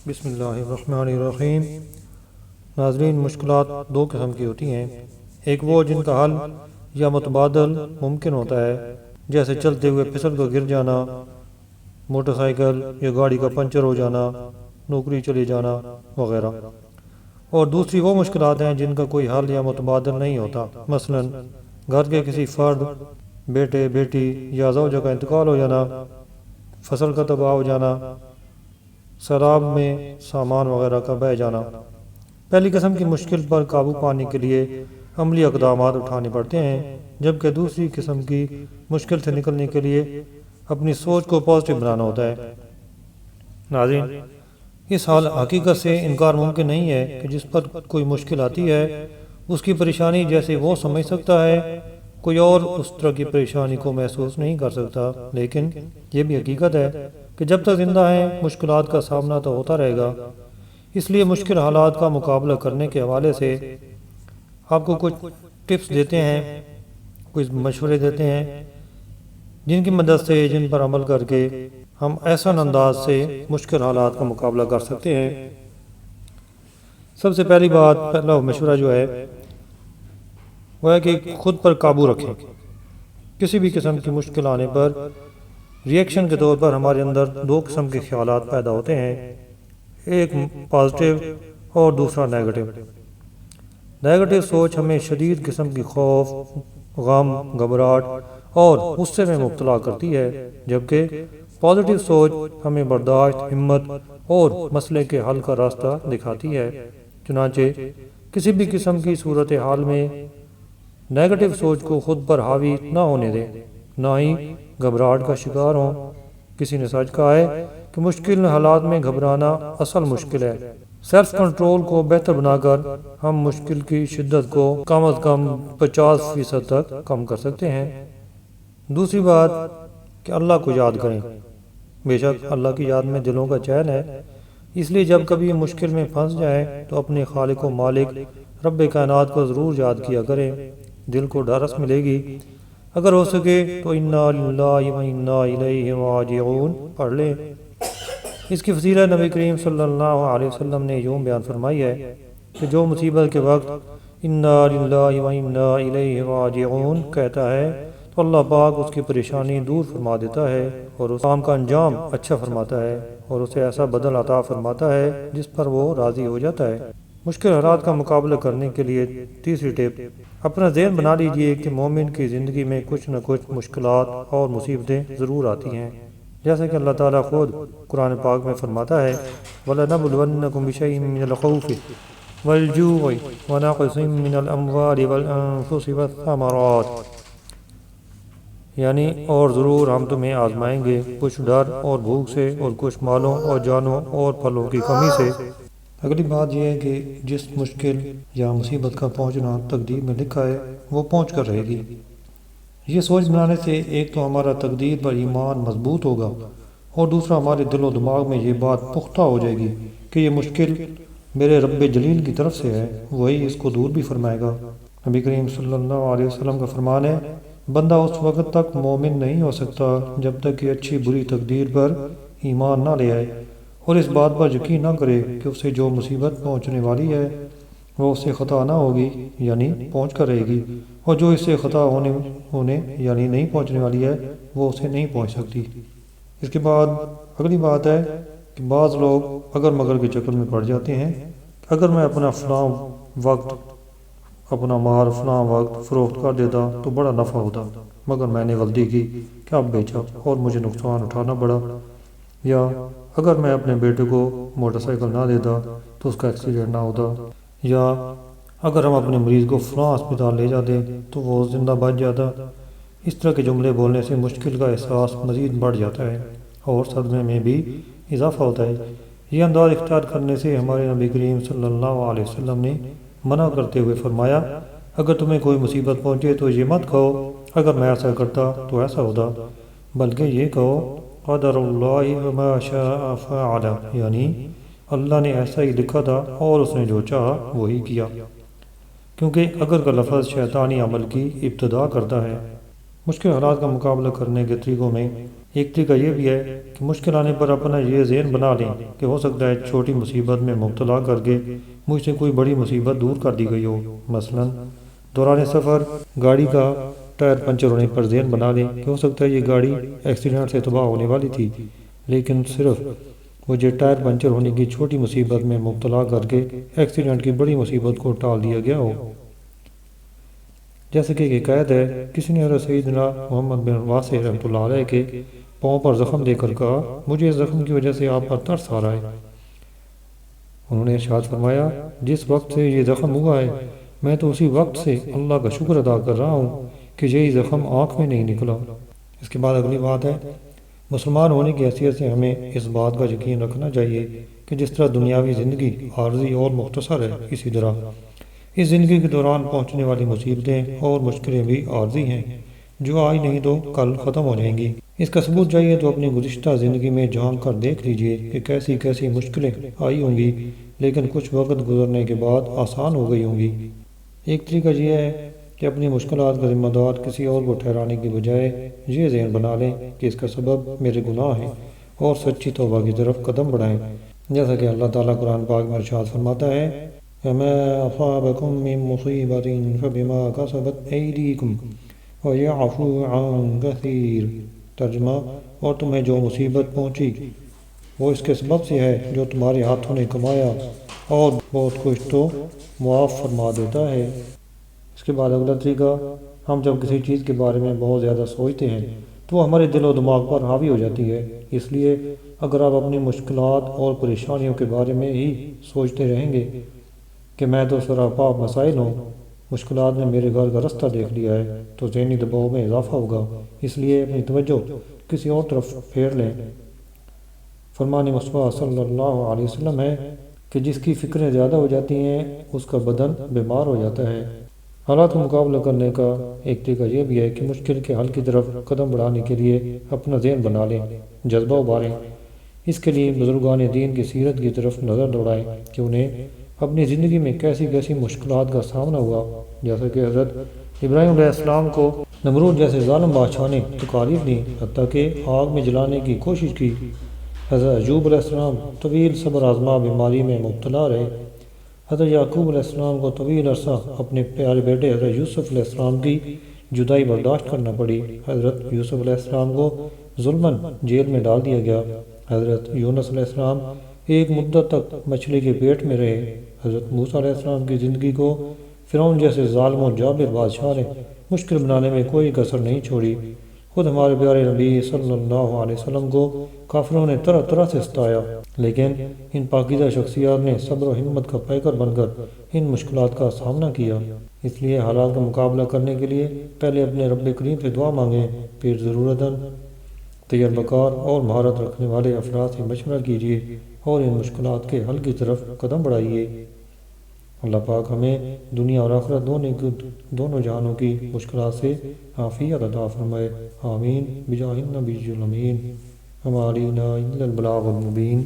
بسم اللہ الرحمن الرحیم۔ ناظرین، مشکلات دو قسم کی ہوتی ہیں۔ ایک وہ جن کا حل یا متبادل ممکن ہوتا ہے، جیسے چلتے ہوئے پھسل کر گر جانا، موٹر سائیکل یا گاڑی کا پنچر ہو جانا، نوکری چلے جانا وغیرہ۔ اور دوسری وہ مشکلات ہیں جن کا کوئی حل یا متبادل نہیں ہوتا، مثلا گھر کے کسی فرد، بیٹے بیٹی یا زوجہ کا انتقال ہو جانا، فصل کا تباہ ہو جانا، سیلاب میں سامان وغیرہ کا بہہ جانا۔ پہلی قسم کی مشکل پر قابو پانے کے لیے عملی اقدامات اٹھانے پڑتے ہیں، جبکہ دوسری قسم کی مشکل سے نکلنے کے لیے اپنی سوچ کو پازیٹو بنانا ہوتا ہے۔ ناظرین، اس حقیقت سے انکار ممکن نہیں ہے کہ جس پر کوئی مشکل آتی ہے اس کی پریشانی جیسے وہ سمجھ سکتا ہے، کوئی اور اس طرح کی پریشانی کو محسوس نہیں کر سکتا۔ لیکن یہ بھی حقیقت ہے کہ جب تک زندہ ہیں مشکلات کا سامنا تو ہوتا رہے گا۔ اس لیے مشکل حالات کا مقابلہ کرنے کے حوالے سے آپ کو کچھ ٹپس دیتے ہیں، کچھ مشورے دیتے ہیں، جن کی مدد سے، جن پر عمل کر کے ہم احسن انداز سے مشکل حالات کا مقابلہ کر سکتے ہیں۔ سب سے پہلی بات، پہلا مشورہ جو ہے وہ ہے کہ خود پر قابو رکھیں۔ کسی بھی قسم کی مشکل آنے پر ریئیکشن کے طور پر ہمارے اندر دو قسم کے خیالات پیدا ہوتے ہیں، ایک پازیٹیو اور دوسرا نیگیٹو۔ نیگیٹو سوچ ہمیں شدید قسم کی خوف، غم، گھبراہٹ اور غصے میں مبتلا کرتی ہے، جبکہ پازیٹیو سوچ ہمیں برداشت، ہمت اور مسئلے کے حل کا راستہ دکھاتی ہے۔ چنانچہ کسی بھی قسم کی صورتحال میں نیگیٹو سوچ کو خود پر حاوی نہ ہونے دیں، نہ ہی گھبراہٹ کا شکار ہوں۔ کسی نے سچ کہا ہے کہ مشکل حالات میں گھبرانا اصل مشکل ہے۔ سیلف کنٹرول کو بہتر بنا کر ہم مشکل کی شدت کو کم از کم 50% تک کم کر سکتے ہیں۔ دوسری بات کہ اللہ کو یاد کریں۔ بے شک اللہ کی یاد میں دلوں کا چین ہے، اس لیے جب کبھی مشکل میں پھنس جائیں تو اپنے خالق و مالک رب کائنات کو ضرور یاد کیا کریں، دل کو ڈھارس ملے گی۔ اگر ہو سکے تو انا للہ و انا الیہ راجعون پڑھ لیں۔ اس کی فضیلت نبی کریم صلی اللہ علیہ وسلم نے یوں بیان فرمائی ہے کہ جو مصیبت کے وقت انا للہ و انا الیہ راجعون کہتا ہے تو اللہ پاک اس کی پریشانی دور فرما دیتا ہے اور اس کام کا انجام اچھا فرماتا ہے اور اسے ایسا بدل عطا فرماتا ہے جس پر وہ راضی ہو جاتا ہے۔ مشکل حالات کا مقابلہ کرنے کے لیے تیسری ٹپ، اپنا ذہن بنا لیجئے کہ مومن کی زندگی میں کچھ نہ کچھ مشکلات اور مصیبتیں ضرور آتی ہیں، جیسا کہ اللہ تعالیٰ خود قرآن پاک میں فرماتا ہے وَلَنَبْلُوَنَّكُمْ بِشَيْءٍ مِّنَ الْخَوْفِ وَالْجُوعِ وَنَقْصٍ مِّنَ الْأَمْوَالِ وَالْأَنفُسِ وَالثَّمَرَاتِ، یعنی اور ضرور ہم تمہیں آزمائیں گے کچھ ڈر اور بھوک سے اور کچھ مالوں اور جانوں اور پھلوں کی کمی سے۔ اگلی بات یہ ہے کہ جس مشکل یا مصیبت کا پہنچنا تقدیر میں لکھا ہے وہ پہنچ کر رہے گی۔ یہ سوچ بنانے سے ایک تو ہمارا تقدیر پر ایمان مضبوط ہوگا اور دوسرا ہمارے دل و دماغ میں یہ بات پختہ ہو جائے گی کہ یہ مشکل میرے رب جلیل کی طرف سے ہے، وہی اس کو دور بھی فرمائے گا۔ نبی کریم صلی اللہ علیہ وسلم کا فرمان ہے بندہ اس وقت تک مومن نہیں ہو سکتا جب تک کہ اچھی بری تقدیر پر ایمان نہ لے آئے اور اس بات پر یقین نہ کرے کہ اسے جو مصیبت پہنچنے والی ہے وہ اسے خطا نہ ہوگی، یعنی پہنچ کر رہے گی، اور جو اس سے خطا ہونے یعنی نہیں پہنچنے والی ہے وہ اسے نہیں پہنچ سکتی۔ اس کے بعد اگلی بات ہے کہ بعض لوگ اگر مگر کے چکر میں پڑ جاتے ہیں، اگر میں اپنا فلاں وقت، اپنا مال فلاں وقت فروخت کر دیتا تو بڑا نفع ہوتا، مگر میں نے غلطی کی کہ اب بیچا اور مجھے نقصان اٹھانا پڑا، یا اگر میں اپنے بیٹے کو موٹر سائیکل نہ دیتا تو اس کا ایکسیڈنٹ نہ ہوتا، یا اگر ہم اپنے مریض کو فلاں اسپتال لے جاتے تو وہ زندہ بچ جاتا۔ اس طرح کے جملے بولنے سے مشکل کا احساس مزید بڑھ جاتا ہے اور صدمے میں بھی اضافہ ہوتا ہے۔ یہ انداز اختیار کرنے سے ہمارے نبی کریم صلی اللہ علیہ وسلم نے منع کرتے ہوئے فرمایا اگر تمہیں کوئی مصیبت پہنچے تو یہ مت کہو اگر میں ایسا کرتا تو ایسا ہوتا، بلکہ یہ کہو قدر اللہ وما شاء فعل، یعنی اللہ نے ایسا ہی لکھا تھا اور اس نے جو چاہا وہی کیا، کیونکہ اگر کا لفظ شیطانی عمل کی ابتدا کرتا ہے۔ مشکل حالات کا مقابلہ کرنے کے طریقوں میں ایک طریقہ یہ بھی ہے کہ مشکل آنے پر اپنا یہ ذہن بنا لیں کہ ہو سکتا ہے چھوٹی مصیبت میں مبتلا کر کے مجھ سے کوئی بڑی مصیبت دور کر دی گئی ہو۔ مثلا دوران سفر گاڑی کا ٹائر پنچر ہونے پر ذہن بنا لیں کہ ہو سکتا ہے یہ گاڑی ایکسیڈنٹ سے تباہ ہونے والی تھی، لیکن صرف مجھے ٹائر پنچر ہونے کی چھوٹی مصیبت میں مبتلا کر کے ایکسیڈنٹ کی بڑی مصیبت کو ٹال دیا گیا ہو۔ جیسے کہ ایک حکایت ہے، کسی نے حضرت سیدنا محمد بن واسع رحمۃ اللہ علیہ کے پاؤں پر زخم دے کر کہا، مجھے اس زخم کی وجہ سے آپ پر ترس آ رہا ہے۔ انہوں نے ارشاد فرمایا، جس وقت سے یہ زخم ہوا ہے میں تو اسی وقت سے اللہ کا شکر ادا کر رہا ہوں کہ یہی زخم آنکھ میں نہیں نکلا۔ اس کے بعد اگلی بات ہے، مسلمان ہونے کی حیثیت سے ہمیں اس بات کا یقین رکھنا چاہیے کہ جس طرح دنیاوی زندگی عارضی اور مختصر ہے، اسی طرح اس زندگی کے دوران پہنچنے والی مصیبتیں اور مشکلیں بھی عارضی ہیں، جو آج نہیں تو کل ختم ہو جائیں گی۔ اس کا ثبوت چاہیے تو اپنی گزشتہ زندگی میں جھانک کر دیکھ لیجئے کہ کیسی کیسی مشکلیں آئی ہوں گی، لیکن کچھ وقت گزرنے کے بعد آسان ہو گئی ہوں گی۔ ایک طریقہ یہ ہے کہ اپنی مشکلات کا ذمہ دار کسی اور کو ٹھہرانے کی بجائے یہ ذہن بنا لیں کہ اس کا سبب میرے گناہ ہیں، اور سچی توبہ کی طرف قدم بڑھائیں۔ جیسا کہ اللہ تعالیٰ قرآن پاک میں ارشاد فرماتا ہے، وَمَا أَصَابَكُم مِّن مُّصِيبَةٍ فَبِمَا كَسَبَتْ أَيْدِيكُمْ وَيَعْفُو عَن كَثِيرٍ۔ ترجمہ، اور تمہیں جو مصیبت پہنچی وہ اس کے سبب سے ہے جو تمہارے ہاتھوں نے کمایا، اور بہت کچھ تو معاف فرما دیتا ہے۔ اس کے بعد اگلا طریقہ، ہم جب کسی چیز کے بارے میں بہت زیادہ سوچتے ہیں تو وہ ہمارے دل و دماغ پر حاوی ہو جاتی ہے۔ اس لیے اگر آپ اپنی مشکلات اور پریشانیوں کے بارے میں ہی سوچتے رہیں گے کہ میں تو سراپا مسائل ہوں، مشکلات نے میرے گھر کا رستہ دیکھ لیا ہے، تو ذہنی دباؤ میں اضافہ ہوگا۔ اس لیے اپنی توجہ کسی اور طرف پھیر لیں۔ فرمان مصطفیٰ صلی اللہ علیہ وسلم ہے کہ جس کی فکریں زیادہ ہو جاتی ہیں اس کا بدن بیمار ہو جاتا ہے۔ حالات کا مقابلہ کرنے کا ایک طریقہ یہ بھی ہے کہ مشکل کے حل کی طرف قدم بڑھانے کے لیے اپنا ذہن بنا لیں، جذبہ ابھاریں۔ اس کے لیے بزرگان دین کی سیرت کی طرف نظر دوڑائیں کہ انہیں اپنی زندگی میں کیسی کیسی مشکلات کا سامنا ہوا۔ جیسا کہ حضرت ابراہیم علیہ السلام کو نمرود جیسے ظالم بادشاہ نے تکالیف دیں، حتیٰ کہ آگ میں جلانے کی کوشش کی۔ حضرت ایوب علیہ السلام طویل صبر آزما بیماری میں مبتلا رہے۔ حضرت یعقوب علیہ السلام کو طویل عرصہ اپنے پیارے بیٹے حضرت یوسف علیہ السلام کی جدائی برداشت کرنا پڑی۔ حضرت یوسف علیہ السلام کو ظلماً جیل میں ڈال دیا گیا۔ حضرت یونس علیہ السلام ایک مدت تک مچھلی کے پیٹ میں رہے۔ حضرت موسیٰ علیہ السلام کی زندگی کو فرعون جیسے ظالم و جابر بادشاہ نے مشکل بنانے میں کوئی کسر نہیں چھوڑی۔ خود ہمارے پیارے نبی صلی اللہ علیہ وسلم کو کافروں نے طرح طرح سے ستایا، لیکن ان پاکیزہ شخصیات نے صبر و ہمت کا پیکر بن کر ان مشکلات کا سامنا کیا۔ اس لیے حالات کا مقابلہ کرنے کے لیے پہلے اپنے رب کریم سے دعا مانگیں، پھر ضرورتاً تجربہ کار اور مہارت رکھنے والے افراد سے مشورہ کیجیے اور ان مشکلات کے حل کی طرف قدم بڑھائیے۔ اللہ پاک ہمیں دنیا اور آخرت دونوں جہانوں کی مشکلات سے عافیت عطا فرمائے، آمین بجاہ النبی الامین، وما علینا الا البلاغ المبین۔